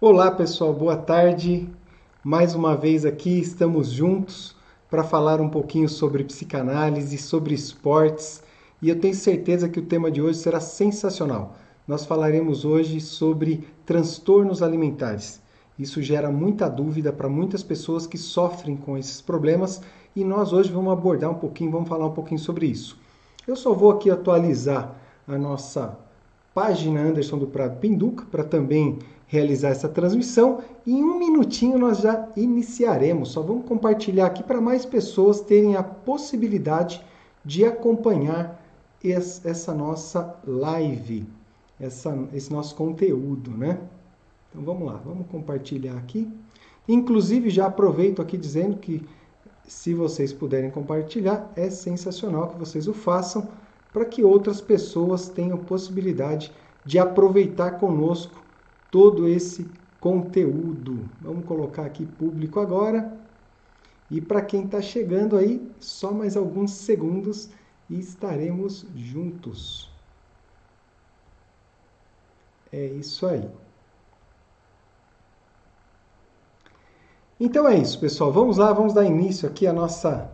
Olá pessoal, boa tarde. Mais uma vez aqui estamos juntos para falar um pouquinho sobre psicanálise, sobre esportes e eu tenho certeza que o tema de hoje será sensacional. Nós falaremos hoje sobre transtornos alimentares. Isso gera muita dúvida para muitas pessoas que sofrem com esses problemas e nós hoje vamos abordar um pouquinho, vamos falar um pouquinho sobre isso. Eu só vou aqui atualizar a nossa página Anderson do Prado Pinduca para também realizar essa transmissão e em um minutinho nós já iniciaremos. Só vamos compartilhar aqui para mais pessoas terem a possibilidade de acompanhar essa nossa live, esse nosso conteúdo, né? Então vamos lá, vamos compartilhar aqui. Inclusive já aproveito aqui dizendo que se vocês puderem compartilhar, é sensacional que vocês o façam para que outras pessoas tenham possibilidade de aproveitar conosco todo esse conteúdo. Vamos colocar aqui público agora. E para quem está chegando aí, só mais alguns segundos e estaremos juntos. É isso aí. Então é isso, pessoal. Vamos lá, vamos dar início aqui à nossa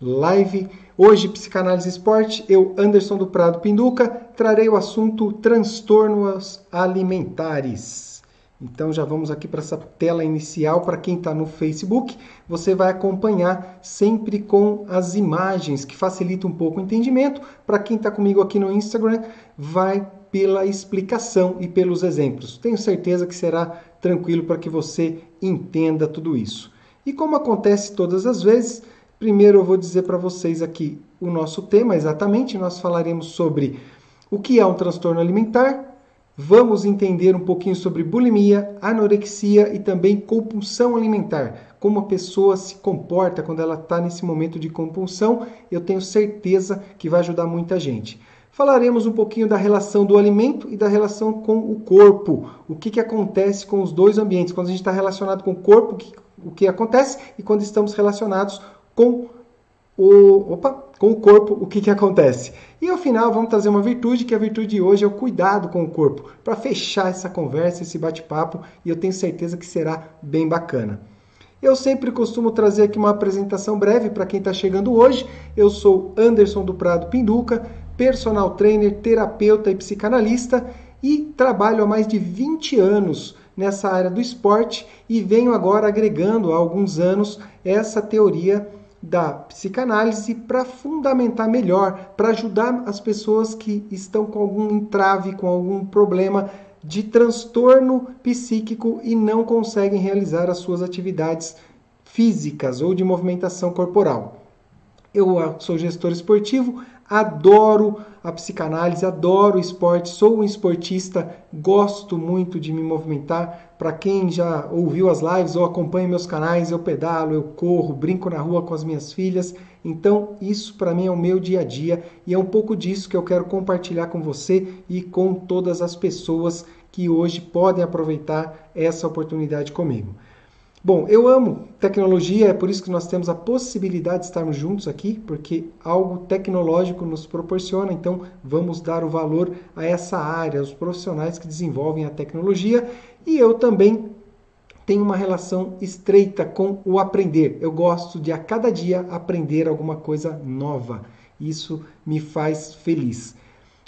live. Hoje, Psicanálise e Esporte, eu, Anderson do Prado Pinduca, trarei o assunto transtornos alimentares. Então já vamos aqui para essa tela inicial. Para quem está no Facebook, você vai acompanhar sempre com as imagens, que facilita um pouco o entendimento. Para quem está comigo aqui no Instagram, vai pela explicação e pelos exemplos. Tenho certeza que será tranquilo para que você entenda tudo isso. E como acontece todas as vezes, primeiro eu vou dizer para vocês aqui o nosso tema exatamente. Nós falaremos sobre o que é um transtorno alimentar, vamos entender um pouquinho sobre bulimia, anorexia e também compulsão alimentar. Como a pessoa se comporta quando ela está nesse momento de compulsão, eu tenho certeza que vai ajudar muita gente. Falaremos um pouquinho da relação do alimento e da relação com o corpo. O que acontece com os dois ambientes. Quando a gente está relacionado com o corpo, o que acontece? E quando estamos relacionados com o corpo, o que acontece? E ao final vamos trazer uma virtude, que a virtude de hoje é o cuidado com o corpo, para fechar essa conversa, esse bate-papo, e eu tenho certeza que será bem bacana. Eu sempre costumo trazer aqui uma apresentação breve para quem está chegando hoje. Eu sou Anderson do Prado Pinduca, personal trainer, terapeuta e psicanalista, e trabalho há mais de 20 anos nessa área do esporte e venho agora agregando há alguns anos essa teoria da psicanálise para fundamentar melhor, para ajudar as pessoas que estão com algum entrave, com algum problema de transtorno psíquico e não conseguem realizar as suas atividades físicas ou de movimentação corporal. Eu sou gestor esportivo, adoro a psicanálise, adoro o esporte, sou um esportista, gosto muito de me movimentar. Para quem já ouviu as lives ou acompanha meus canais, eu pedalo, eu corro, brinco na rua com as minhas filhas. Então, isso para mim é o meu dia a dia e é um pouco disso que eu quero compartilhar com você e com todas as pessoas que hoje podem aproveitar essa oportunidade comigo. Bom, eu amo tecnologia, é por isso que nós temos a possibilidade de estarmos juntos aqui, porque algo tecnológico nos proporciona, então vamos dar o valor a essa área, aos profissionais que desenvolvem a tecnologia, e eu também tenho uma relação estreita com o aprender. Eu gosto de a cada dia aprender alguma coisa nova, isso me faz feliz.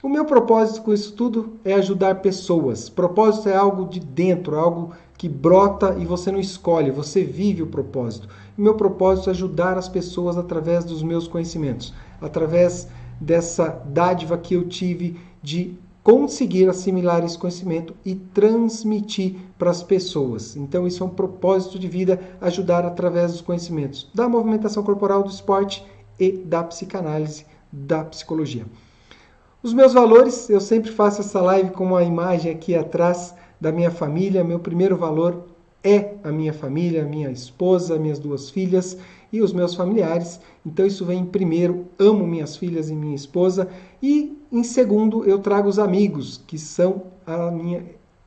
O meu propósito com isso tudo é ajudar pessoas. Propósito é algo de dentro, algo que brota e você não escolhe, você vive o propósito. O meu propósito é ajudar as pessoas através dos meus conhecimentos, através dessa dádiva que eu tive de conseguir assimilar esse conhecimento e transmitir para as pessoas. Então isso é um propósito de vida, ajudar através dos conhecimentos da movimentação corporal, do esporte e da psicanálise, da psicologia. Os meus valores, eu sempre faço essa live com uma imagem aqui atrás da minha família. Meu primeiro valor é a minha família, a minha esposa, minhas duas filhas e os meus familiares. Então isso vem em primeiro, amo minhas filhas e minha esposa. E em segundo, eu trago os amigos, que são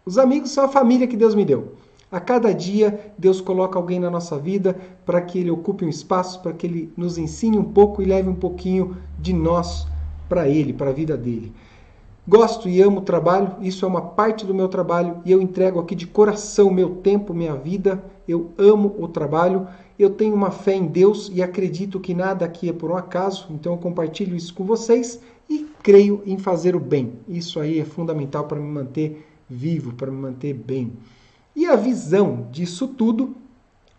Os amigos são a família que Deus me deu. A cada dia, Deus coloca alguém na nossa vida para que ele ocupe um espaço, para que ele nos ensine um pouco e leve um pouquinho de nós para ele, para a vida dele. Gosto e amo o trabalho, isso é uma parte do meu trabalho e eu entrego aqui de coração meu tempo, minha vida. Eu amo o trabalho, eu tenho uma fé em Deus e acredito que nada aqui é por um acaso, então eu compartilho isso com vocês e creio em fazer o bem. Isso aí é fundamental para me manter vivo, para me manter bem. E a visão disso tudo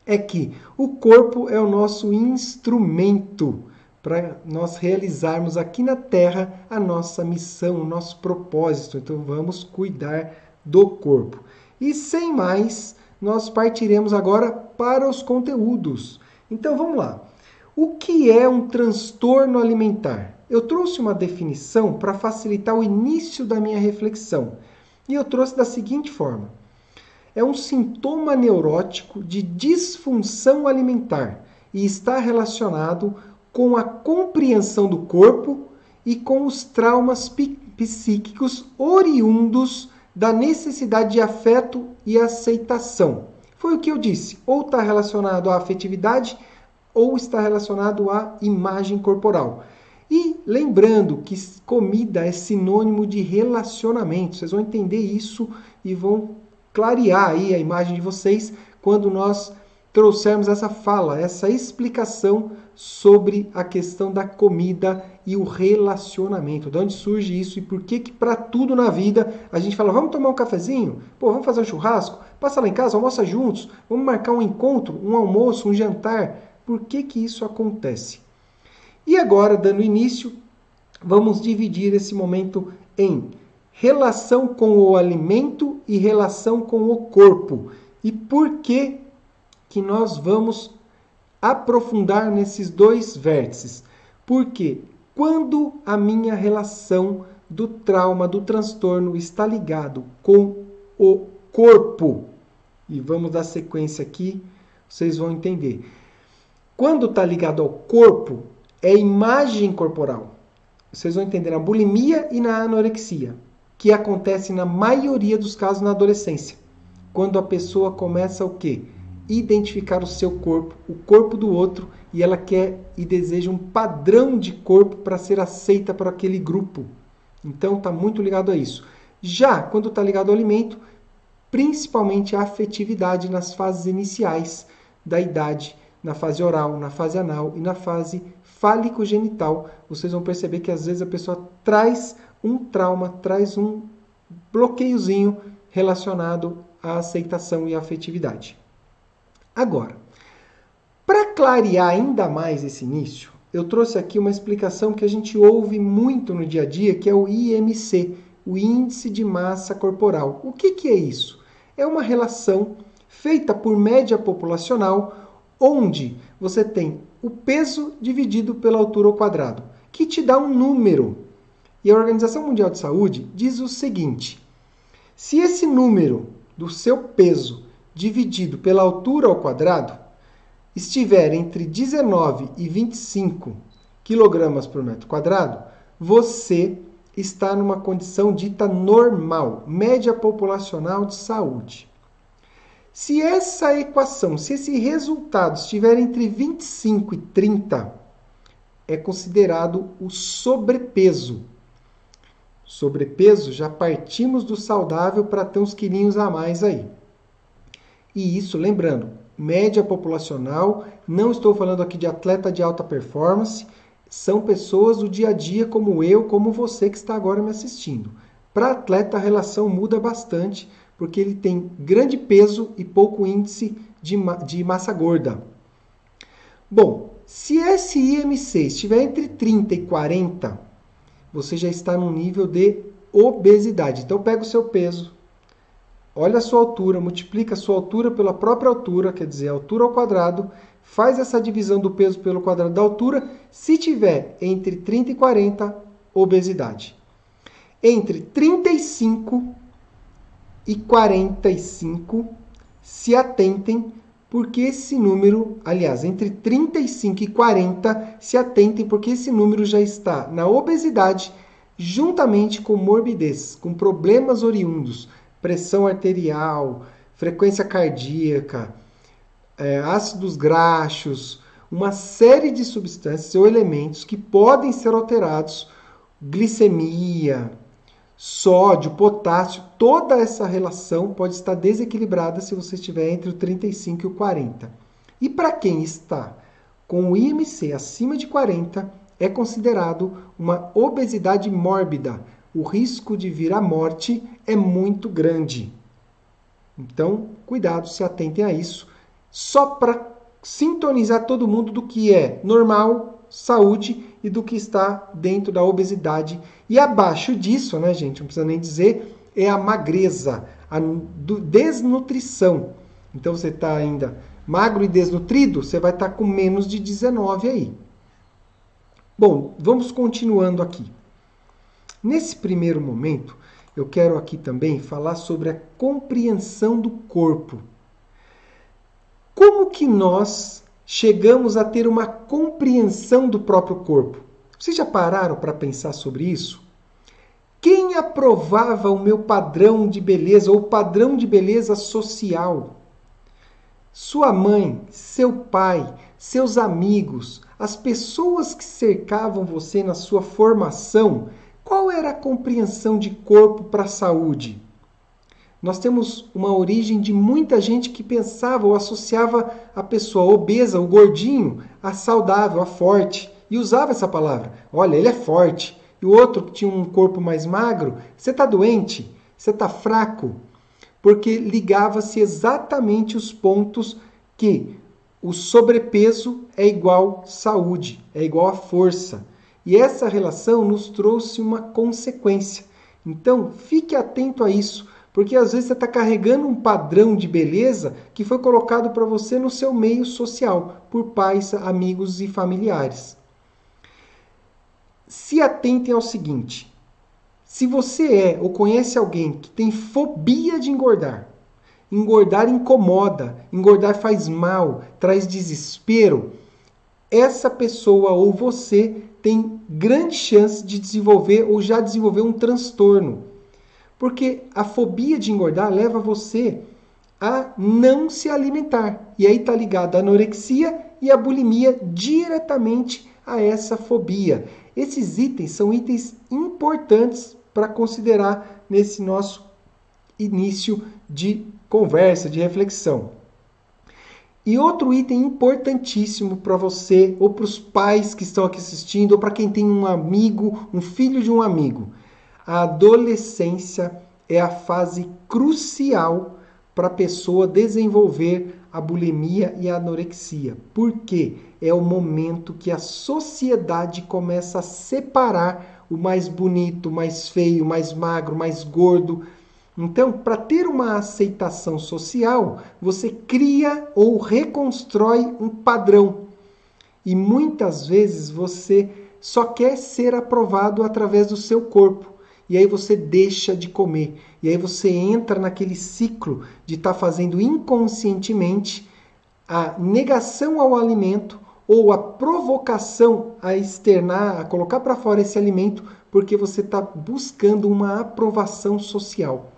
é que o corpo é o nosso instrumento para nós realizarmos aqui na Terra a nossa missão, o nosso propósito. Então vamos cuidar do corpo. E sem mais, nós partiremos agora para os conteúdos. Então vamos lá. O que é um transtorno alimentar? Eu trouxe uma definição para facilitar o início da minha reflexão. E eu trouxe da seguinte forma: é um sintoma neurótico de disfunção alimentar e está relacionado com a compreensão do corpo e com os traumas psíquicos oriundos da necessidade de afeto e aceitação. Foi o que eu disse, ou está relacionado à afetividade ou está relacionado à imagem corporal. E lembrando que comida é sinônimo de relacionamento, vocês vão entender isso e vão clarear aí a imagem de vocês quando nós trouxermos essa fala, essa explicação sobre a questão da comida e o relacionamento. De onde surge isso e por que para tudo na vida a gente fala, vamos tomar um cafezinho? Pô, vamos fazer um churrasco? Passa lá em casa, almoça juntos, vamos marcar um encontro, um almoço, um jantar. Por que isso acontece? E agora, dando início, vamos dividir esse momento em relação com o alimento e relação com o corpo. E por que nós vamos aprofundar nesses dois vértices? Porque quando a minha relação do trauma, do transtorno está ligado com o corpo, e vamos dar sequência aqui, vocês vão entender. Quando está ligado ao corpo, é imagem corporal. Vocês vão entender na bulimia e na anorexia, que acontece na maioria dos casos na adolescência. Quando a pessoa começa o quê? Identificar o seu corpo, o corpo do outro, e ela quer e deseja um padrão de corpo para ser aceita por aquele grupo. Então está muito ligado a isso. Já quando está ligado ao alimento, principalmente a afetividade nas fases iniciais da idade, na fase oral, na fase anal e na fase fálico-genital, vocês vão perceber que às vezes a pessoa traz um trauma, traz um bloqueiozinho relacionado à aceitação e à afetividade. Agora, para clarear ainda mais esse início, eu trouxe aqui uma explicação que a gente ouve muito no dia a dia, que é o IMC, o Índice de Massa Corporal. O que é isso? É uma relação feita por média populacional, onde você tem o peso dividido pela altura ao quadrado, que te dá um número. E a Organização Mundial de Saúde diz o seguinte: se esse número do seu peso dividido pela altura ao quadrado estiver entre 19 e 25 kg por metro quadrado, você está numa condição dita normal, média populacional de saúde. Se essa equação, se esse resultado estiver entre 25 e 30, é considerado o sobrepeso. Sobrepeso, já partimos do saudável para ter uns quilinhos a mais aí. E isso, lembrando, média populacional, não estou falando aqui de atleta de alta performance, são pessoas do dia a dia como eu, como você que está agora me assistindo. Para atleta a relação muda bastante, porque ele tem grande peso e pouco índice de massa gorda. Bom, se esse IMC estiver entre 30 e 40, você já está num nível de obesidade. Então pega o seu peso, olha a sua altura, multiplica a sua altura pela própria altura, quer dizer, a altura ao quadrado, faz essa divisão do peso pelo quadrado da altura. Se tiver entre 30 e 40, obesidade. Entre 35 e 45, se atentem, porque esse número, aliás, entre 35 e 40, se atentem, porque esse número já está na obesidade, juntamente com morbidez, com problemas oriundos, pressão arterial, frequência cardíaca, ácidos graxos, uma série de substâncias ou elementos que podem ser alterados, glicemia, sódio, potássio, toda essa relação pode estar desequilibrada se você estiver entre o 35 e o 40. E para quem está com o IMC acima de 40, é considerado uma obesidade mórbida. O risco de vir à morte é muito grande. Então, cuidado, se atentem a isso. Só para sintonizar todo mundo do que é normal, saúde e do que está dentro da obesidade. E abaixo disso, né, gente, não precisa nem dizer, é a magreza, a desnutrição. Então, você está ainda magro e desnutrido, você vai estar com menos de 19 aí. Bom, vamos continuando aqui. Nesse primeiro momento, eu quero aqui também falar sobre a compreensão do corpo. Como que nós chegamos a ter uma compreensão do próprio corpo? Vocês já pararam para pensar sobre isso? Quem aprovava o meu padrão de beleza ou padrão de beleza social? Sua mãe, seu pai, seus amigos, as pessoas que cercavam você na sua formação, qual era a compreensão de corpo para a saúde? Nós temos uma origem de muita gente que pensava ou associava a pessoa obesa, o gordinho, a saudável, a forte, e usava essa palavra. Olha, ele é forte. E o outro que tinha um corpo mais magro, você está doente? Você está fraco? Porque ligava-se exatamente os pontos que o sobrepeso é igual saúde, é igual a força. E essa relação nos trouxe uma consequência. Então, fique atento a isso, porque às vezes você está carregando um padrão de beleza que foi colocado para você no seu meio social, por pais, amigos e familiares. Se atentem ao seguinte: se você é ou conhece alguém que tem fobia de engordar, engordar incomoda, engordar faz mal, traz desespero, essa pessoa ou você tem grande chance de desenvolver ou já desenvolveu um transtorno. Porque a fobia de engordar leva você a não se alimentar. E aí está ligado a anorexia e a bulimia diretamente a essa fobia. Esses itens são itens importantes para considerar nesse nosso início de conversa, de reflexão. E outro item importantíssimo para você, ou para os pais que estão aqui assistindo, ou para quem tem um amigo, um filho de um amigo. A adolescência é a fase crucial para a pessoa desenvolver a bulimia e a anorexia. Por quê? É o momento que a sociedade começa a separar o mais bonito, o mais feio, o mais magro, o mais gordo. Então, para ter uma aceitação social, você cria ou reconstrói um padrão. E muitas vezes você só quer ser aprovado através do seu corpo. E aí você deixa de comer. E aí você entra naquele ciclo de estar fazendo inconscientemente a negação ao alimento ou a provocação a externar, a colocar para fora esse alimento, porque você está buscando uma aprovação social.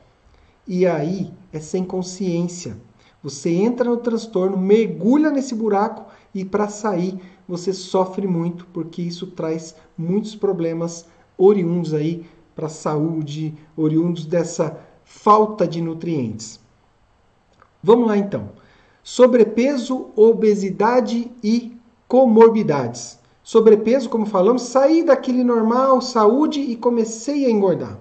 E aí é sem consciência. Você entra no transtorno, mergulha nesse buraco e para sair você sofre muito, porque isso traz muitos problemas oriundos aí para a saúde, oriundos dessa falta de nutrientes. Vamos lá então. Sobrepeso, obesidade e comorbidades. Sobrepeso, como falamos, saí daquele normal, saúde e comecei a engordar.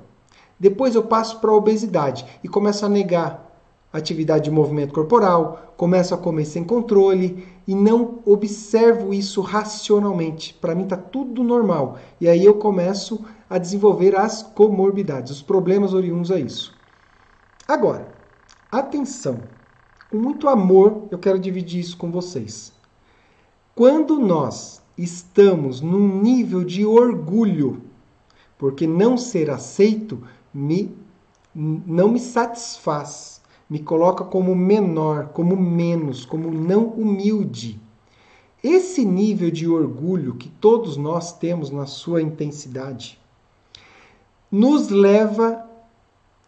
Depois eu passo para a obesidade e começo a negar atividade de movimento corporal, começo a comer sem controle e não observo isso racionalmente. Para mim está tudo normal. E aí eu começo a desenvolver as comorbidades, os problemas oriundos a isso. Agora, atenção, com muito amor eu quero dividir isso com vocês. Quando nós estamos num nível de orgulho, porque não ser aceito não me satisfaz, me coloca como menor, como menos, como não humilde. Esse nível de orgulho que todos nós temos na sua intensidade nos leva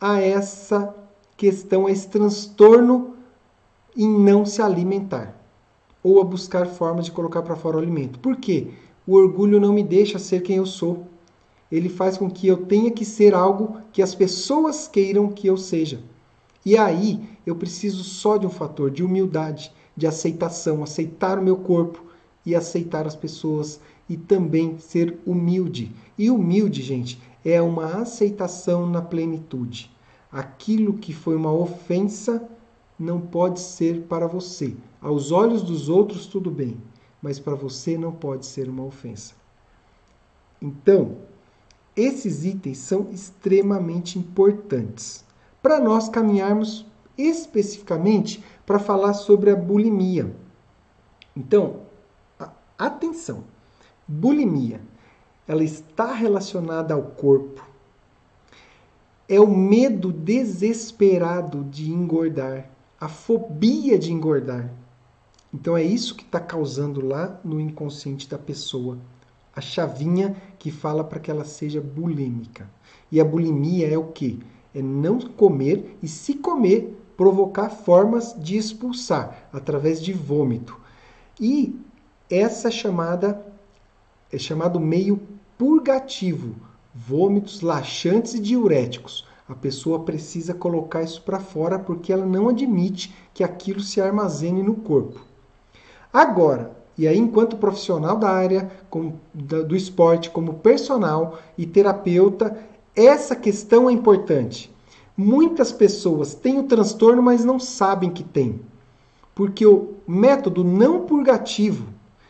a essa questão, a esse transtorno em não se alimentar ou a buscar formas de colocar para fora o alimento. Por quê? O orgulho não me deixa ser quem eu sou. Ele faz com que eu tenha que ser algo que as pessoas queiram que eu seja. E aí eu preciso só de um fator de humildade, de aceitação, aceitar o meu corpo e aceitar as pessoas e também ser humilde. E humilde, gente, é uma aceitação na plenitude. Aquilo que foi uma ofensa não pode ser para você. Aos olhos dos outros, tudo bem, mas para você não pode ser uma ofensa. Então, esses itens são extremamente importantes para nós caminharmos especificamente para falar sobre a bulimia. Então, atenção, bulimia, ela está relacionada ao corpo. É o medo desesperado de engordar, a fobia de engordar. Então é isso que está causando lá no inconsciente da pessoa. A chavinha que fala para que ela seja bulímica. E a bulimia é o quê? É não comer e, se comer, provocar formas de expulsar através de vômito. E essa é chamado meio purgativo, vômitos laxantes e diuréticos. A pessoa precisa colocar isso para fora porque ela não admite que aquilo se armazene no corpo. Agora, e aí enquanto profissional da área do esporte, como personal e terapeuta, essa questão é importante. Muitas pessoas têm o transtorno, mas não sabem que tem. Porque o método não purgativo,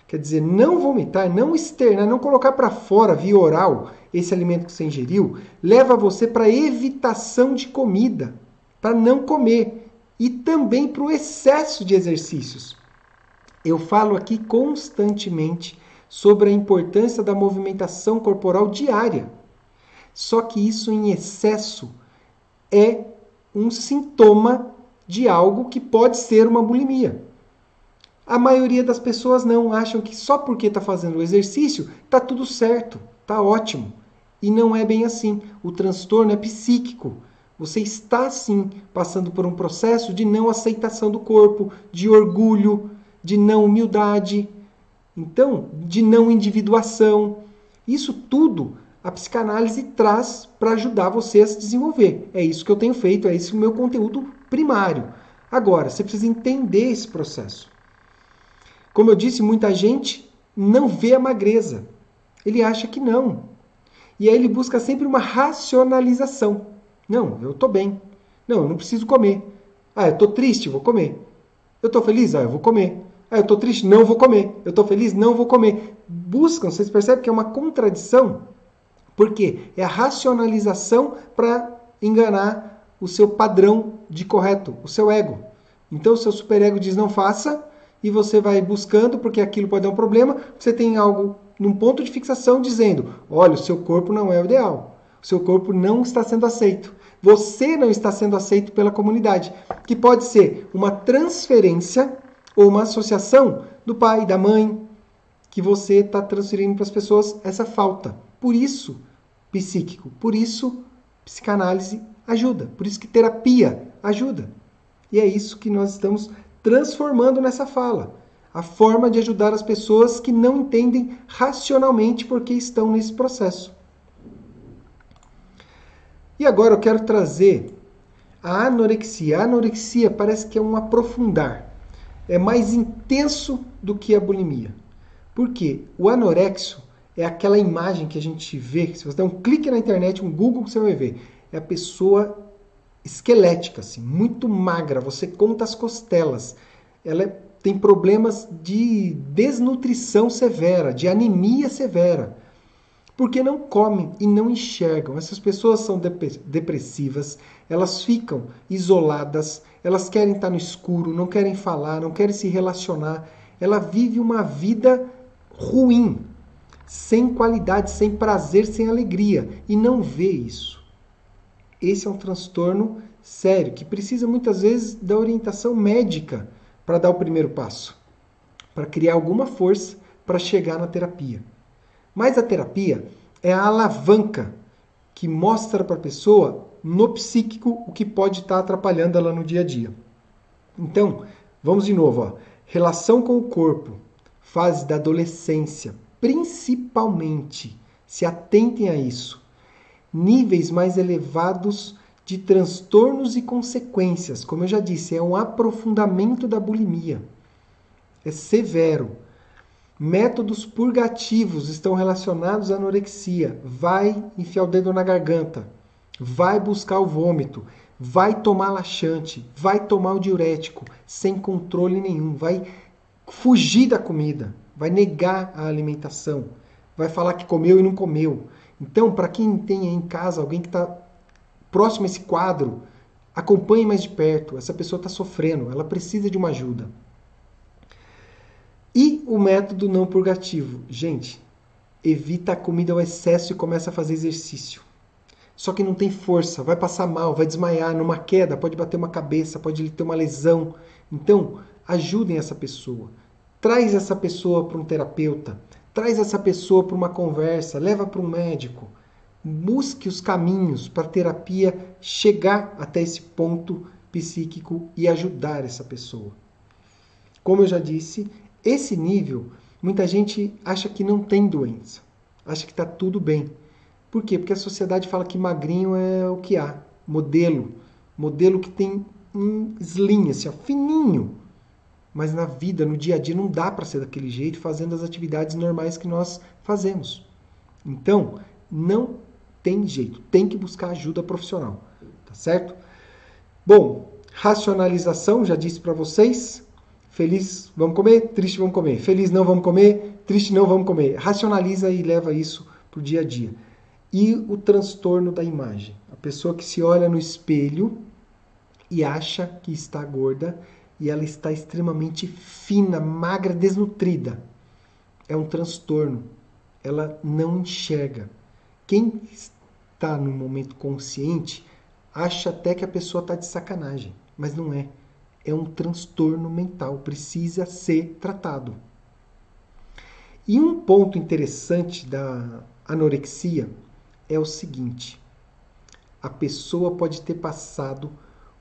quer dizer, não vomitar, não externar, não colocar para fora via oral esse alimento que você ingeriu, leva você para evitação de comida, para não comer e também para o excesso de exercícios. Eu falo aqui constantemente sobre a importância da movimentação corporal diária. Só que isso em excesso é um sintoma de algo que pode ser uma bulimia. A maioria das pessoas não acham que só porque está fazendo o exercício está tudo certo, está ótimo. E não é bem assim. O transtorno é psíquico. Você está sim passando por um processo de não aceitação do corpo, de orgulho, de não humildade, então, de não individuação. Isso tudo a psicanálise traz para ajudar você a se desenvolver. É isso que eu tenho feito, é esse o meu conteúdo primário. Agora, você precisa entender esse processo. Como eu disse, muita gente não vê a magreza. Ele acha que não. E aí ele busca sempre uma racionalização. Não, eu estou bem. Não, eu não preciso comer. Ah, eu estou triste, vou comer. Eu estou feliz? Ah, eu vou comer. Ah, eu estou triste? Não vou comer. Eu estou feliz? Não vou comer. Buscam, vocês percebem que é uma contradição? Por quê? É a racionalização para enganar o seu padrão de correto, o seu ego. Então o seu superego diz não faça e você vai buscando porque aquilo pode dar um problema. Você tem algo num ponto de fixação dizendo, olha, o seu corpo não é o ideal. O seu corpo não está sendo aceito. Você não está sendo aceito pela comunidade. Que pode ser uma transferência ou uma associação do pai, da mãe, que você está transferindo para as pessoas essa falta. Por isso, psíquico. Por isso, psicanálise ajuda. Por isso que terapia ajuda. E é isso que nós estamos transformando nessa fala. A forma de ajudar as pessoas que não entendem racionalmente porque estão nesse processo. E agora eu quero trazer a anorexia. A anorexia parece que é um aprofundar. É mais intenso do que a bulimia. Por quê? O anorexo é aquela imagem que a gente vê, se você der um clique na internet, um Google, você vai ver. É a pessoa esquelética, assim, muito magra, você conta as costelas. Ela tem problemas de desnutrição severa, de anemia severa. Porque não comem e não enxergam. Essas pessoas são depressivas, elas ficam isoladas, elas querem estar no escuro, não querem falar, não querem se relacionar. Ela vive uma vida ruim, sem qualidade, sem prazer, sem alegria, e não vê isso. Esse é um transtorno sério, que precisa muitas vezes da orientação médica para dar o primeiro passo, para criar alguma força para chegar na terapia. Mas a terapia é a alavanca que mostra para a pessoa, no psíquico, o que pode estar atrapalhando ela no dia a dia. Então, vamos de novo. Ó. Relação com o corpo, fase da adolescência, principalmente, Se atentem a isso. Níveis mais elevados de transtornos e consequências. Como eu já disse, é um aprofundamento da bulimia. É severo. Métodos purgativos estão relacionados à anorexia. Vai enfiar o dedo na garganta. Vai buscar o vômito. Vai tomar laxante. Vai tomar o diurético. Sem controle nenhum. Vai fugir da comida. Vai negar a alimentação. Vai falar que comeu e não comeu. Então, para quem tem aí em casa alguém que está próximo a esse quadro, acompanhe mais de perto. Essa pessoa está sofrendo, ela precisa de uma ajuda. E o método não purgativo. Gente, evita a comida ao excesso e começa a fazer exercício. Só que não tem força, vai passar mal, vai desmaiar, numa queda, pode bater uma cabeça, pode ter uma lesão. Então, ajudem essa pessoa. Traz essa pessoa para um terapeuta. Traz essa pessoa para uma conversa, leva para um médico. Busque os caminhos para a terapia chegar até esse ponto psíquico e ajudar essa pessoa. Como eu já disse, esse nível, muita gente acha que não tem doença, acha que está tudo bem. Por quê? Porque a sociedade fala que magrinho é o que há, modelo que tem um slim, assim, ó, fininho. Mas na vida, no dia a dia, não dá para ser daquele jeito, fazendo as atividades normais que nós fazemos. Então, não tem jeito, tem que buscar ajuda profissional, tá certo? Bom, racionalização, já disse para vocês. Feliz, vamos comer, triste, vamos comer. Feliz, não vamos comer, triste, não vamos comer. Racionaliza e leva isso para o dia a dia. E o transtorno da imagem. A pessoa que se olha no espelho e acha que está gorda e ela está extremamente fina, magra, desnutrida. É um transtorno. Ela não enxerga. Quem está no momento consciente acha até que a pessoa está de sacanagem, mas não é. É um transtorno mental, precisa ser tratado. E um ponto interessante da anorexia é o seguinte: a pessoa pode ter passado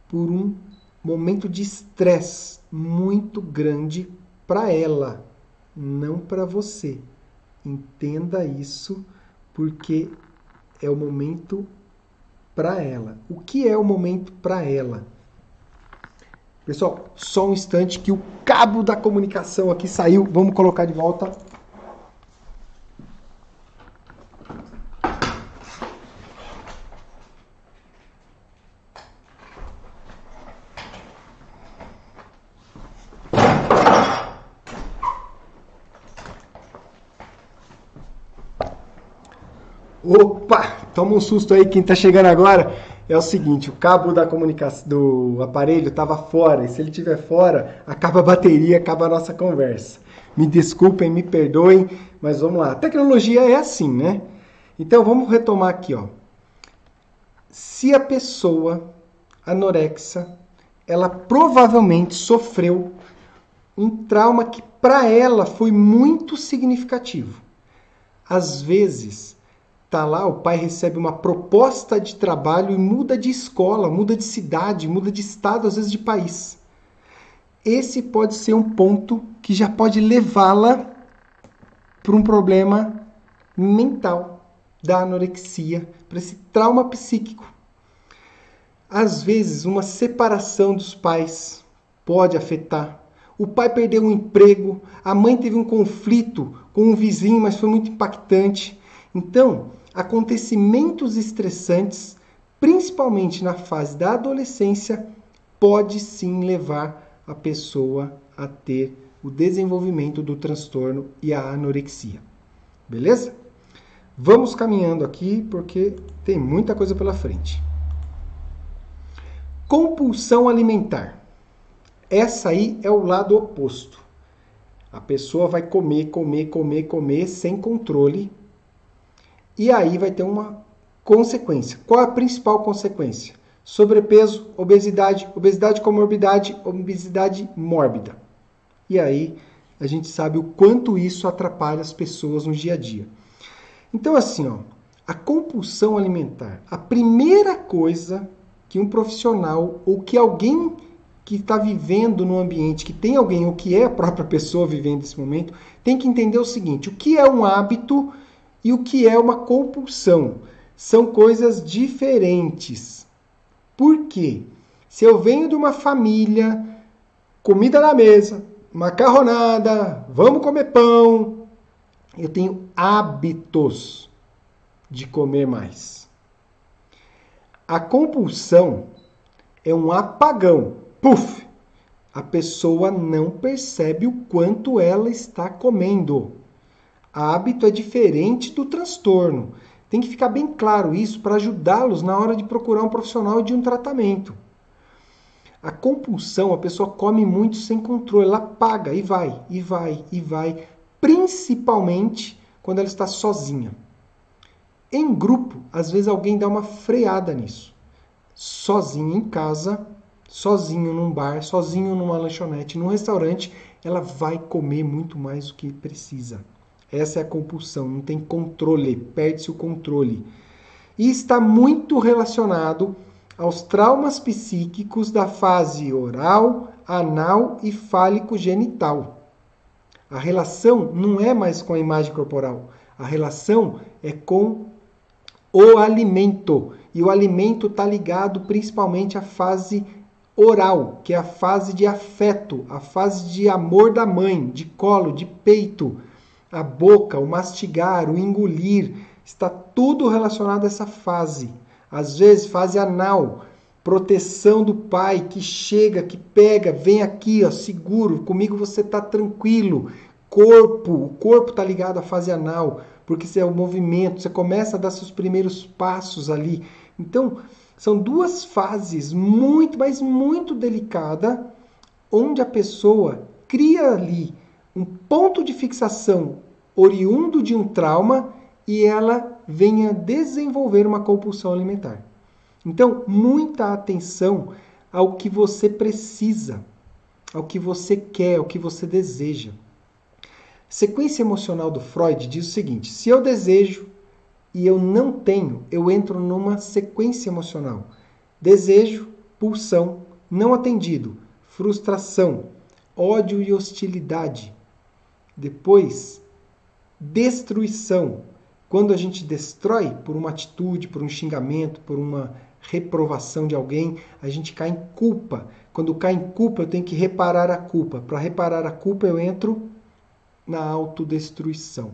por um momento de estresse muito grande para ela, não para você. Entenda isso, porque é o momento para ela. O que é o momento para ela? Pessoal, só um instante que o cabo da comunicação aqui saiu. Vamos colocar de volta. Opa! Toma um susto aí, quem tá chegando agora. É o seguinte, o cabo da comunicação do aparelho estava fora, e se ele estiver fora, acaba a bateria, acaba a nossa conversa. Me desculpem, me perdoem, mas vamos lá. A tecnologia é assim, né? Então vamos retomar aqui, ó. Se a pessoa anorexa, ela provavelmente sofreu um trauma que para ela foi muito significativo. Às vezes, tá lá, o pai recebe uma proposta de trabalho e muda de escola, muda de cidade, muda de estado, às vezes de país. Esse pode ser um ponto que já pode levá-la para um problema mental da anorexia, para esse trauma psíquico. Às vezes, uma separação dos pais pode afetar. O pai perdeu um emprego, a mãe teve um conflito com um vizinho, mas foi muito impactante. Então, acontecimentos estressantes, principalmente na fase da adolescência, pode sim levar a pessoa a ter o desenvolvimento do transtorno e a anorexia. Beleza? Vamos caminhando aqui porque tem muita coisa pela frente. Compulsão alimentar. Essa aí é o lado oposto. A pessoa vai comer sem controle. E aí vai ter uma consequência. Qual é a principal consequência? Sobrepeso, obesidade, obesidade comorbidade, obesidade mórbida. E aí a gente sabe o quanto isso atrapalha as pessoas no dia a dia. Então assim, ó, a compulsão alimentar, a primeira coisa que um profissional ou que alguém que está vivendo no ambiente, que tem alguém ou que é a própria pessoa vivendo esse momento, tem que entender o seguinte: o que é um hábito e o que é uma compulsão. São coisas diferentes. Por quê? Se eu venho de uma família, comida na mesa, macarronada, vamos comer pão, eu tenho hábitos de comer mais. A compulsão é um apagão. Puf! A pessoa não percebe o quanto ela está comendo. Hábito é diferente do transtorno. Tem que ficar bem claro isso para ajudá-los na hora de procurar um profissional de um tratamento. A compulsão, a pessoa come muito sem controle, ela paga e vai, e vai, e vai, principalmente quando ela está sozinha. Em grupo, às vezes alguém dá uma freada nisso. Sozinho em casa, sozinho num bar, sozinho numa lanchonete, num restaurante, ela vai comer muito mais do que precisa. Essa é a compulsão, não tem controle, perde-se o controle. E está muito relacionado aos traumas psíquicos da fase oral, anal e fálico-genital. A relação não é mais com a imagem corporal, a relação é com o alimento. E o alimento está ligado principalmente à fase oral, que é a fase de afeto, a fase de amor da mãe, de colo, de peito. A boca, o mastigar, o engolir, está tudo relacionado a essa fase. Às vezes, fase anal, proteção do pai que chega, que pega, vem aqui, ó, seguro, comigo você está tranquilo. O corpo está ligado à fase anal, porque isso é o movimento, você começa a dar seus primeiros passos ali. Então, são duas fases muito, mas muito delicadas, onde a pessoa cria ali um ponto de fixação oriundo de um trauma e ela venha desenvolver uma compulsão alimentar. Então, muita atenção ao que você precisa, ao que você quer, ao que você deseja. Sequência emocional do Freud diz o seguinte: se eu desejo e eu não tenho, eu entro numa sequência emocional. Desejo, pulsão, não atendido, frustração, ódio e hostilidade. Depois, destruição. Quando a gente destrói por uma atitude, por um xingamento, por uma reprovação de alguém, a gente cai em culpa. Quando cai em culpa, eu tenho que reparar a culpa. Para reparar a culpa, eu entro na autodestruição.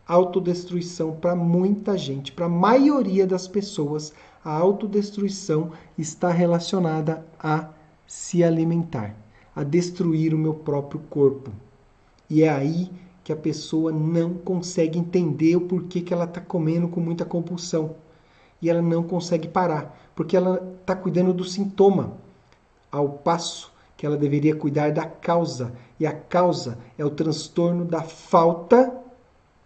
Autodestruição para muita gente, para a maioria das pessoas, a autodestruição está relacionada a se alimentar, a destruir o meu próprio corpo. E é aí que a pessoa não consegue entender o porquê que ela está comendo com muita compulsão. E ela não consegue parar, porque ela está cuidando do sintoma, ao passo que ela deveria cuidar da causa. E a causa é o transtorno da falta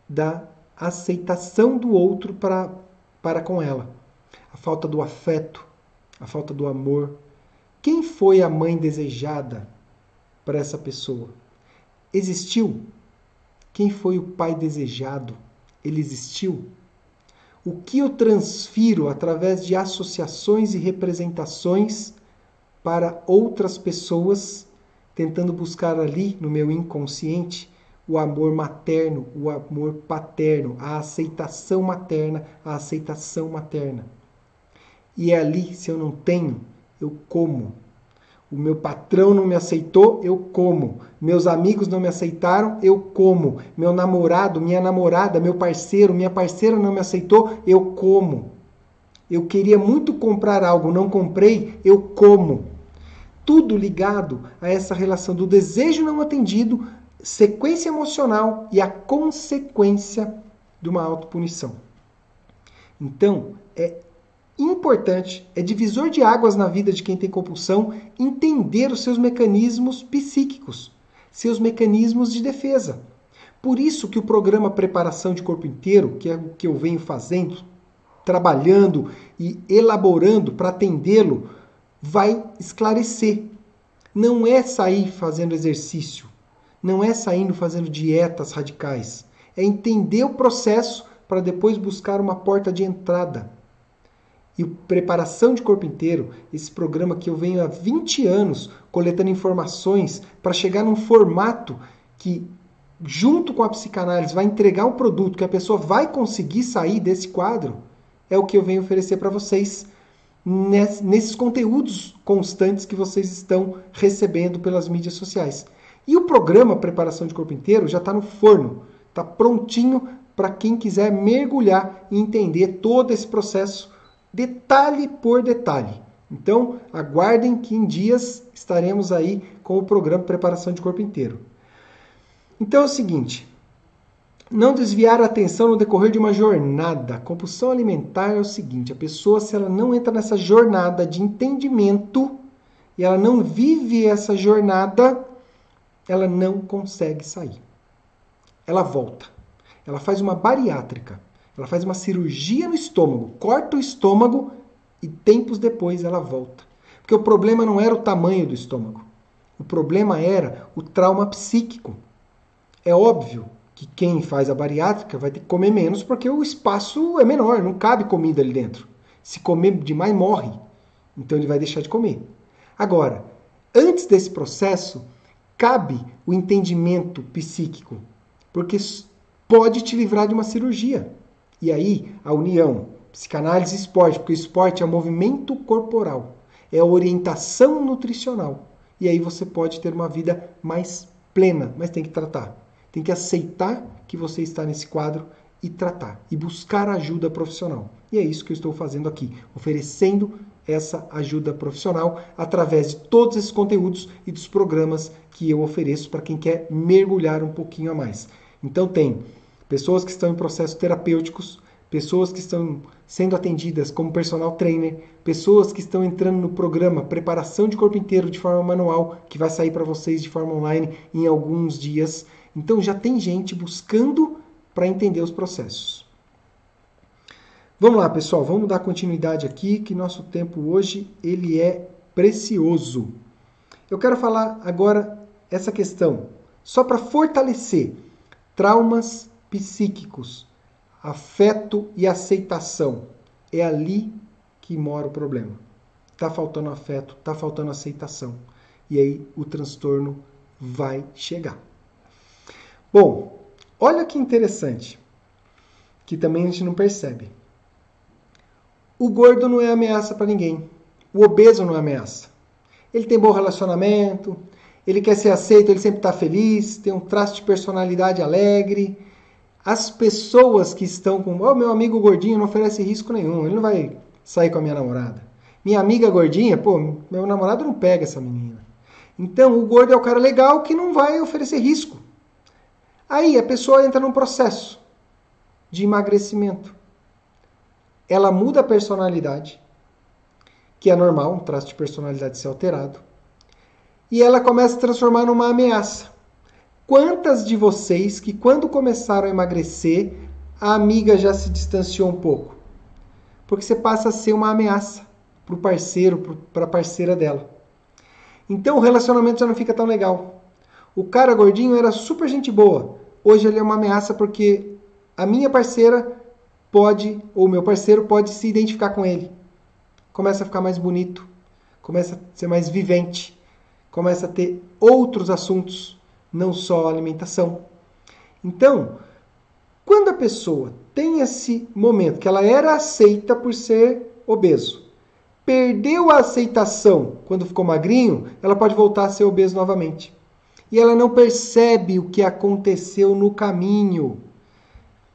da aceitação do outro para com ela. A falta do afeto, a falta do amor. Quem foi a mãe desejada para essa pessoa? Existiu? Quem foi o pai desejado? Ele existiu? O que eu transfiro através de associações e representações para outras pessoas, tentando buscar ali no meu inconsciente o amor materno, o amor paterno, a aceitação materna, a aceitação materna. E é ali, se eu não tenho, eu como. O meu patrão não me aceitou, eu como. Meus amigos não me aceitaram, eu como. Meu namorado, minha namorada, meu parceiro, minha parceira não me aceitou, eu como. Eu queria muito comprar algo, não comprei, eu como. Tudo ligado a essa relação do desejo não atendido, sequência emocional e a consequência de uma autopunição. Então, é importante, é divisor de águas na vida de quem tem compulsão, entender os seus mecanismos psíquicos, seus mecanismos de defesa. Por isso que o programa Preparação de Corpo Inteiro, que é o que eu venho fazendo, trabalhando e elaborando para atendê-lo, vai esclarecer. Não é sair fazendo exercício, não é saindo fazendo dietas radicais, é entender o processo para depois buscar uma porta de entrada. E o Preparação de Corpo Inteiro, esse programa que eu venho há 20 anos coletando informações para chegar num formato que junto com a psicanálise, vai entregar um produto que a pessoa vai conseguir sair desse quadro, é o que eu venho oferecer para vocês nesses conteúdos constantes que vocês estão recebendo pelas mídias sociais. E o programa Preparação de Corpo Inteiro já está no forno, está prontinho para quem quiser mergulhar e entender todo esse processo, detalhe por detalhe. Então, aguardem que em dias estaremos aí com o programa Preparação de Corpo Inteiro. Então é o seguinte, não desviar a atenção no decorrer de uma jornada. A compulsão alimentar é o seguinte, a pessoa, se ela não entra nessa jornada de entendimento e ela não vive essa jornada, ela não consegue sair. Ela volta. Ela faz uma bariátrica. Ela faz uma cirurgia no estômago, corta o estômago e tempos depois ela volta. Porque o problema não era o tamanho do estômago. O problema era o trauma psíquico. É óbvio que quem faz a bariátrica vai ter que comer menos porque o espaço é menor, não cabe comida ali dentro. Se comer demais, morre. Então ele vai deixar de comer. Agora, antes desse processo, cabe o entendimento psíquico, porque pode te livrar de uma cirurgia. E aí, a união, psicanálise e esporte, porque o esporte é movimento corporal, é orientação nutricional. E aí você pode ter uma vida mais plena, mas tem que tratar. Tem que aceitar que você está nesse quadro e tratar, e buscar ajuda profissional. E é isso que eu estou fazendo aqui, oferecendo essa ajuda profissional através de todos esses conteúdos e dos programas que eu ofereço para quem quer mergulhar um pouquinho a mais. Então tem pessoas que estão em processos terapêuticos, pessoas que estão sendo atendidas como personal trainer, pessoas que estão entrando no programa Preparação de Corpo Inteiro de forma manual, que vai sair para vocês de forma online em alguns dias. Então já tem gente buscando para entender os processos. Vamos lá, pessoal, vamos dar continuidade aqui, que nosso tempo hoje ele é precioso. Eu quero falar agora essa questão, só para fortalecer traumas psíquicos, afeto e aceitação. É ali que mora o problema. Está faltando afeto, está faltando aceitação. E aí o transtorno vai chegar. Bom, olha que interessante, que também a gente não percebe. O gordo não é ameaça para ninguém. O obeso não é ameaça. Ele tem bom relacionamento, ele quer ser aceito, ele sempre está feliz, tem um traço de personalidade alegre. As pessoas que estão com... meu amigo gordinho não oferece risco nenhum, ele não vai sair com a minha namorada. Minha amiga gordinha, meu namorado não pega essa menina. Então, o gordo é o cara legal que não vai oferecer risco. Aí a pessoa entra num processo de emagrecimento. Ela muda a personalidade, que é normal, um traço de personalidade ser alterado, e ela começa a se transformar numa ameaça. Quantas de vocês que quando começaram a emagrecer, a amiga já se distanciou um pouco? Porque você passa a ser uma ameaça para o parceiro, para a parceira dela. Então o relacionamento já não fica tão legal. O cara gordinho era super gente boa. Hoje ele é uma ameaça porque a minha parceira pode, ou meu parceiro pode se identificar com ele. Começa a ficar mais bonito, começa a ser mais vivente, começa a ter outros assuntos, não só a alimentação. Então, quando a pessoa tem esse momento que ela era aceita por ser obeso, perdeu a aceitação quando ficou magrinho, ela pode voltar a ser obeso novamente. E ela não percebe o que aconteceu no caminho.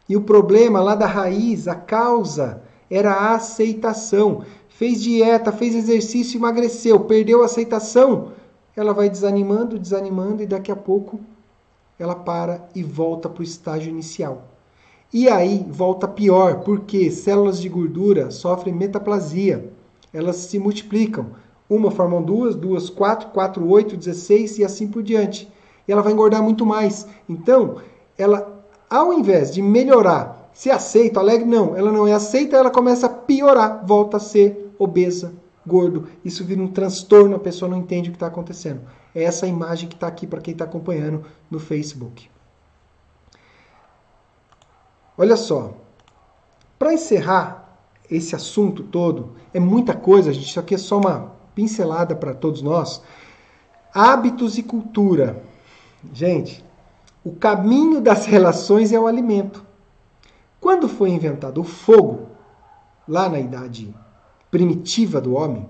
E o problema lá da raiz, a causa, era a aceitação. Fez dieta, fez exercício, emagreceu, perdeu a aceitação. Ela vai desanimando, desanimando e daqui a pouco ela para e volta para o estágio inicial. E aí volta pior, porque células de gordura sofrem metaplasia. Elas se multiplicam. Uma formam duas, duas 4, 4, 8, 16 e assim por diante. E ela vai engordar muito mais. Então, ela, ao invés de melhorar, ser aceita, alegre, não. Ela não é aceita, ela começa a piorar. Volta a ser obesa, gordo. Isso vira um transtorno, a pessoa não entende o que está acontecendo. É essa imagem que está aqui para quem está acompanhando no Facebook. Olha só. Para encerrar esse assunto todo, é muita coisa, gente. Isso aqui é só uma pincelada para todos nós. Hábitos e cultura. Gente, O caminho das relações é o alimento. Quando foi inventado o fogo, lá na idade primitiva do homem,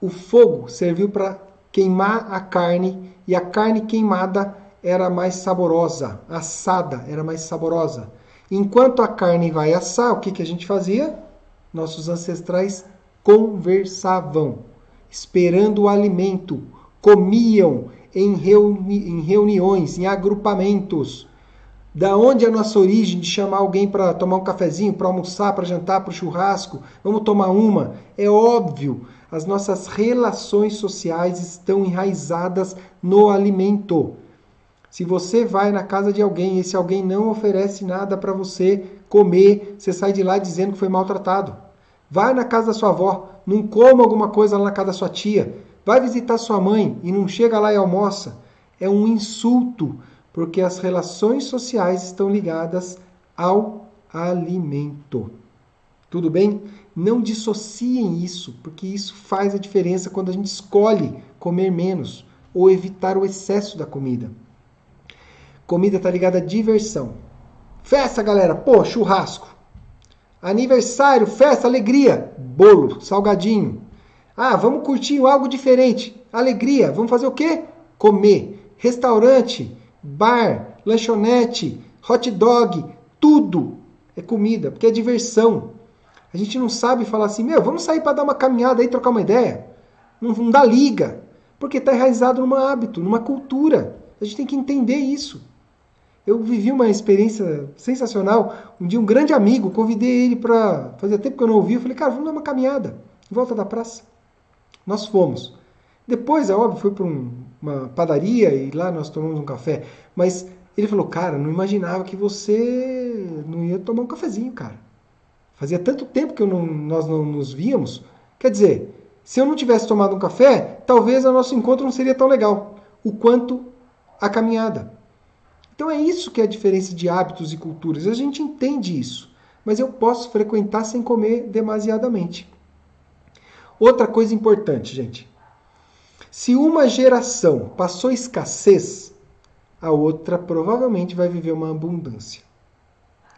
o fogo serviu para queimar a carne, e a carne queimada era mais saborosa, assada era mais saborosa. Enquanto a carne vai assar, o que a gente fazia? Nossos ancestrais conversavam, esperando o alimento, comiam em reuniões, em agrupamentos. Da onde é a nossa origem de chamar alguém para tomar um cafezinho, para almoçar, para jantar, para o churrasco? Vamos tomar uma? É óbvio, as nossas relações sociais estão enraizadas no alimento. Se você vai na casa de alguém e esse alguém não oferece nada para você comer, você sai de lá dizendo que foi maltratado. Vai na casa da sua avó, não coma alguma coisa lá na casa da sua tia. Vai visitar sua mãe e não chega lá e almoça. É um insulto, porque as relações sociais estão ligadas ao alimento. Tudo bem? Não dissociem isso, porque isso faz a diferença quando a gente escolhe comer menos ou evitar o excesso da comida. Comida está ligada à diversão. Festa, galera, pô, churrasco. Aniversário, festa, alegria, bolo, salgadinho. Ah, vamos curtir algo diferente, alegria. Vamos fazer o quê? Comer. Restaurante, bar, lanchonete, hot dog, tudo é comida, porque é diversão. A gente não sabe falar assim, vamos sair para dar uma caminhada aí, trocar uma ideia. Não dá liga, porque está enraizado num hábito, numa cultura. A gente tem que entender isso. Eu vivi uma experiência sensacional. Um dia um grande amigo, convidei ele para... Fazia tempo que eu não ouvi. Eu falei, cara, vamos dar uma caminhada em volta da praça. Nós fomos. Depois, é óbvio, fui para uma padaria e lá nós tomamos um café. Mas ele falou, cara, não imaginava que você não ia tomar um cafezinho, cara. Fazia tanto tempo que nós não nos víamos. Quer dizer, se eu não tivesse tomado um café, talvez o nosso encontro não seria tão legal. O quanto a caminhada. Então é isso que é a diferença de hábitos e culturas. A gente entende isso, mas eu posso frequentar sem comer demasiadamente. Outra coisa importante, gente. Se uma geração passou escassez, a outra provavelmente vai viver uma abundância.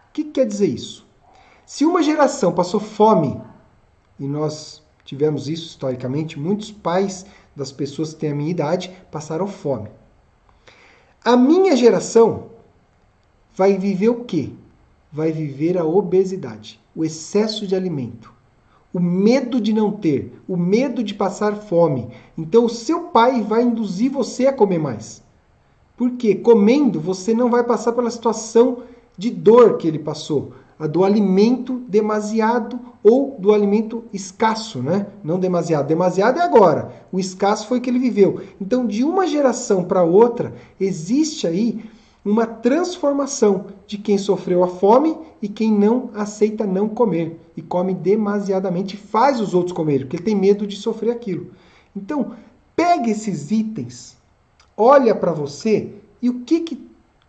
O que quer dizer isso? Se uma geração passou fome, e nós tivemos isso historicamente, muitos pais das pessoas que têm a minha idade passaram fome. A minha geração vai viver o quê? Vai viver a obesidade, o excesso de alimento, o medo de não ter, o medo de passar fome. Então o seu pai vai induzir você a comer mais. Porque comendo você não vai passar pela situação de dor que ele passou, a do alimento demasiado ou do alimento escasso, né? Não demasiado. Demasiado é agora. O escasso foi o que ele viveu. Então, de uma geração para outra, existe aí uma transformação de quem sofreu a fome e quem não aceita não comer e come demasiadamente e faz os outros comerem, porque ele tem medo de sofrer aquilo. Então, pegue esses itens, olha para você e o que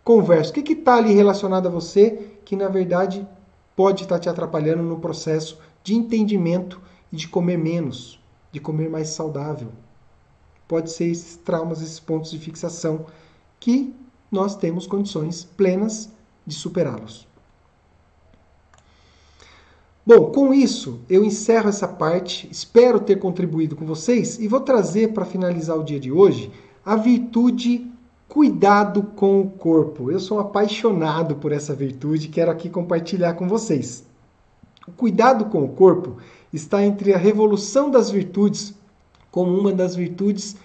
conversa, o que está ali relacionado a você que, na verdade, pode estar te atrapalhando no processo de entendimento e de comer menos, de comer mais saudável. Pode ser esses traumas, esses pontos de fixação que nós temos condições plenas de superá-los. Bom, com isso eu encerro essa parte, espero ter contribuído com vocês e vou trazer para finalizar o dia de hoje a virtude cuidado com o corpo. Eu sou apaixonado por essa virtude e quero aqui compartilhar com vocês. O cuidado com o corpo está entre a revolução das virtudes como uma das virtudes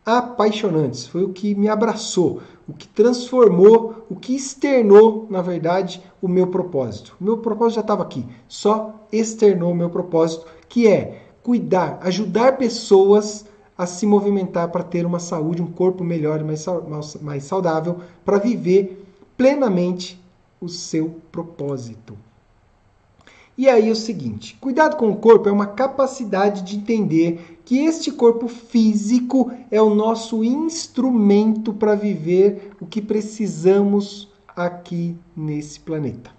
apaixonantes. Foi o que me abraçou, o que transformou, o que externou, na verdade, o meu propósito. O meu propósito já estava aqui, só externou o meu propósito, que é cuidar, ajudar pessoas a se movimentar para ter uma saúde, um corpo melhor e mais saudável, para viver plenamente o seu propósito. E aí é o seguinte, cuidado com o corpo é uma capacidade de entender que este corpo físico é o nosso instrumento para viver o que precisamos aqui nesse planeta.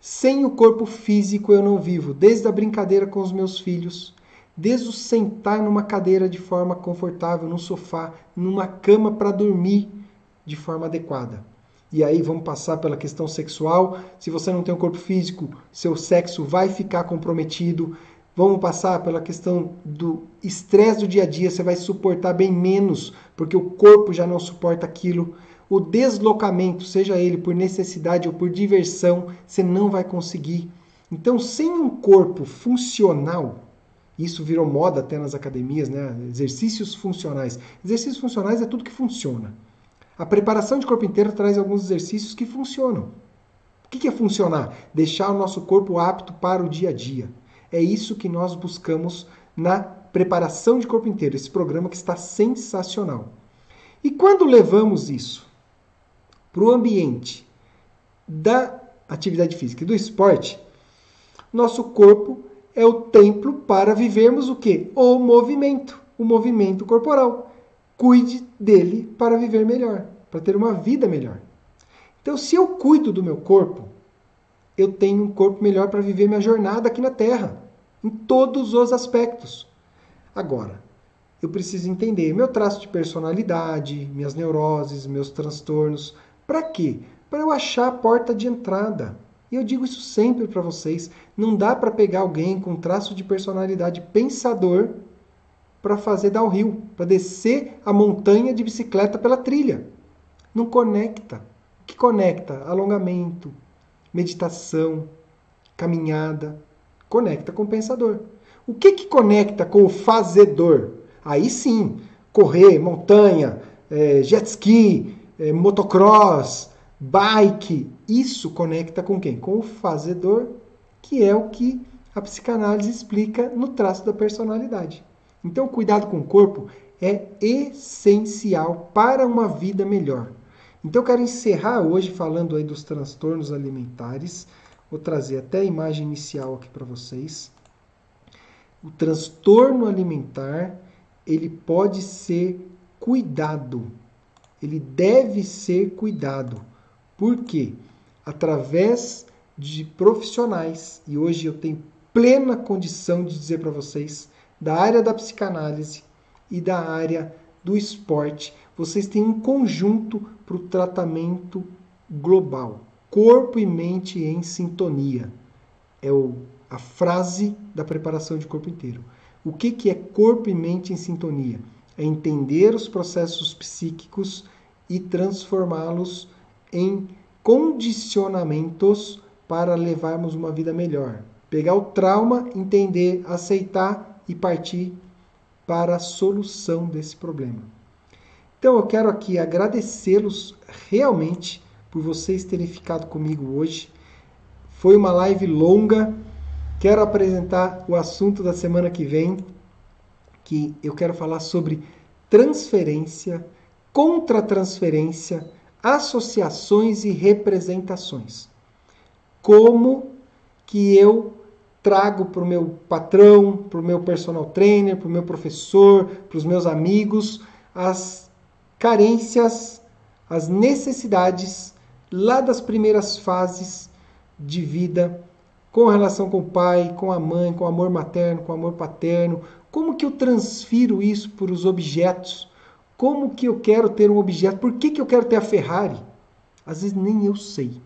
Sem o corpo físico eu não vivo, desde a brincadeira com os meus filhos, desde o sentar numa cadeira de forma confortável, num sofá, numa cama para dormir, de forma adequada. E aí vamos passar pela questão sexual. Se você não tem um corpo físico, seu sexo vai ficar comprometido. Vamos passar pela questão do estresse do dia a dia. Você vai suportar bem menos, porque o corpo já não suporta aquilo. O deslocamento, seja ele por necessidade ou por diversão, você não vai conseguir. Então, sem um corpo funcional, isso virou moda até nas academias, né? Exercícios funcionais. Exercícios funcionais é tudo que funciona. A preparação de corpo inteiro traz alguns exercícios que funcionam. O que é funcionar? Deixar o nosso corpo apto para o dia a dia. É isso que nós buscamos na preparação de corpo inteiro, esse programa que está sensacional. E quando levamos isso para o ambiente da atividade física e do esporte, nosso corpo é o templo para vivermos o quê? O movimento corporal. Cuide dele para viver melhor, para ter uma vida melhor. Então, se eu cuido do meu corpo, eu tenho um corpo melhor para viver minha jornada aqui na Terra, em todos os aspectos. Agora, eu preciso entender meu traço de personalidade, minhas neuroses, meus transtornos. Para quê? Para eu achar a porta de entrada. E eu digo isso sempre para vocês. Não dá para pegar alguém com traço de personalidade pensador para fazer downhill, para descer a montanha de bicicleta pela trilha. Não conecta. O que conecta? Alongamento, meditação, caminhada. Conecta com o pensador. O que conecta com o fazedor? Aí sim, correr, montanha, jet ski, motocross, bike. Isso conecta com quem? Com o fazedor, que é o que a psicanálise explica no traço da personalidade. Então, o cuidado com o corpo é essencial para uma vida melhor. Então, eu quero encerrar hoje falando aí dos transtornos alimentares. Vou trazer até a imagem inicial aqui para vocês. O transtorno alimentar, ele pode ser cuidado. Ele deve ser cuidado. Por quê? Através de profissionais, e hoje eu tenho plena condição de dizer para vocês, da área da psicanálise e da área do esporte, vocês têm um conjunto para o tratamento global. Corpo e mente em sintonia. É a frase da preparação de corpo inteiro. O que é corpo e mente em sintonia? É entender os processos psíquicos e transformá-los em condicionamentos para levarmos uma vida melhor. Pegar o trauma, entender, aceitar e partir para a solução desse problema. Então eu quero aqui agradecê-los realmente por vocês terem ficado comigo hoje. Foi uma live longa. Quero apresentar o assunto da semana que vem, que eu quero falar sobre transferência, contra-transferência, associações e representações. Como que eu trago para o meu patrão, para o meu personal trainer, para o meu professor, para os meus amigos, as carências, as necessidades lá das primeiras fases de vida, com relação com o pai, com a mãe, com o amor materno, com o amor paterno. Como que eu transfiro isso para os objetos? Como que eu quero ter um objeto? Por que eu quero ter a Ferrari? Às vezes nem eu sei,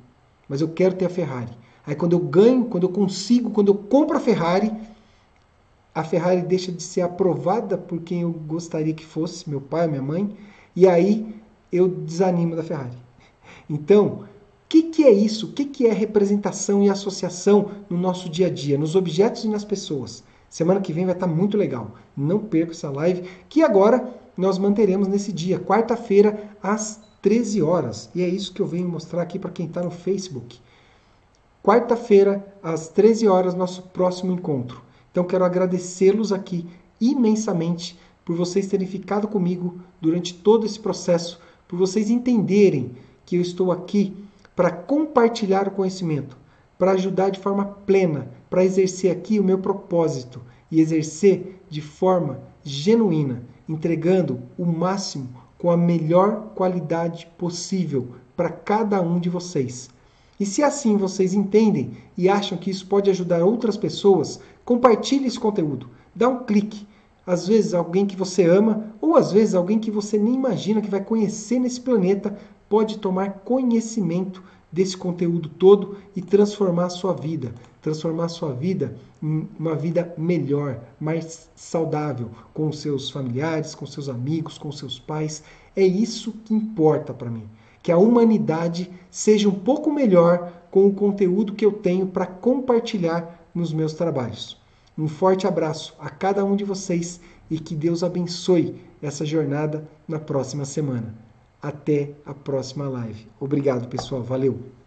mas eu quero ter a Ferrari. Aí quando eu ganho, quando eu consigo, quando eu compro a Ferrari deixa de ser aprovada por quem eu gostaria que fosse, meu pai, minha mãe, e aí eu desanimo da Ferrari. Então, o que é isso? O que é representação e associação no nosso dia a dia, nos objetos e nas pessoas? Semana que vem vai estar muito legal. Não perca essa live, que agora nós manteremos nesse dia, quarta-feira, às 13 horas. E é isso que eu venho mostrar aqui para quem está no Facebook. Quarta-feira, às 13 horas, nosso próximo encontro. Então, quero agradecê-los aqui imensamente por vocês terem ficado comigo durante todo esse processo, por vocês entenderem que eu estou aqui para compartilhar o conhecimento, para ajudar de forma plena, para exercer aqui o meu propósito e exercer de forma genuína, entregando o máximo com a melhor qualidade possível para cada um de vocês. E se assim vocês entendem e acham que isso pode ajudar outras pessoas, compartilhe esse conteúdo. Dá um clique Às vezes alguém que você ama, ou às vezes alguém que você nem imagina que vai conhecer nesse planeta, pode tomar conhecimento desse conteúdo todo e transformar a sua vida. Transformar a sua vida em uma vida melhor, mais saudável, com os seus familiares, com seus amigos, com seus pais. É isso que importa para mim. Que a humanidade seja um pouco melhor com o conteúdo que eu tenho para compartilhar nos meus trabalhos. Um forte abraço a cada um de vocês e que Deus abençoe essa jornada na próxima semana. Até a próxima live. Obrigado, pessoal. Valeu!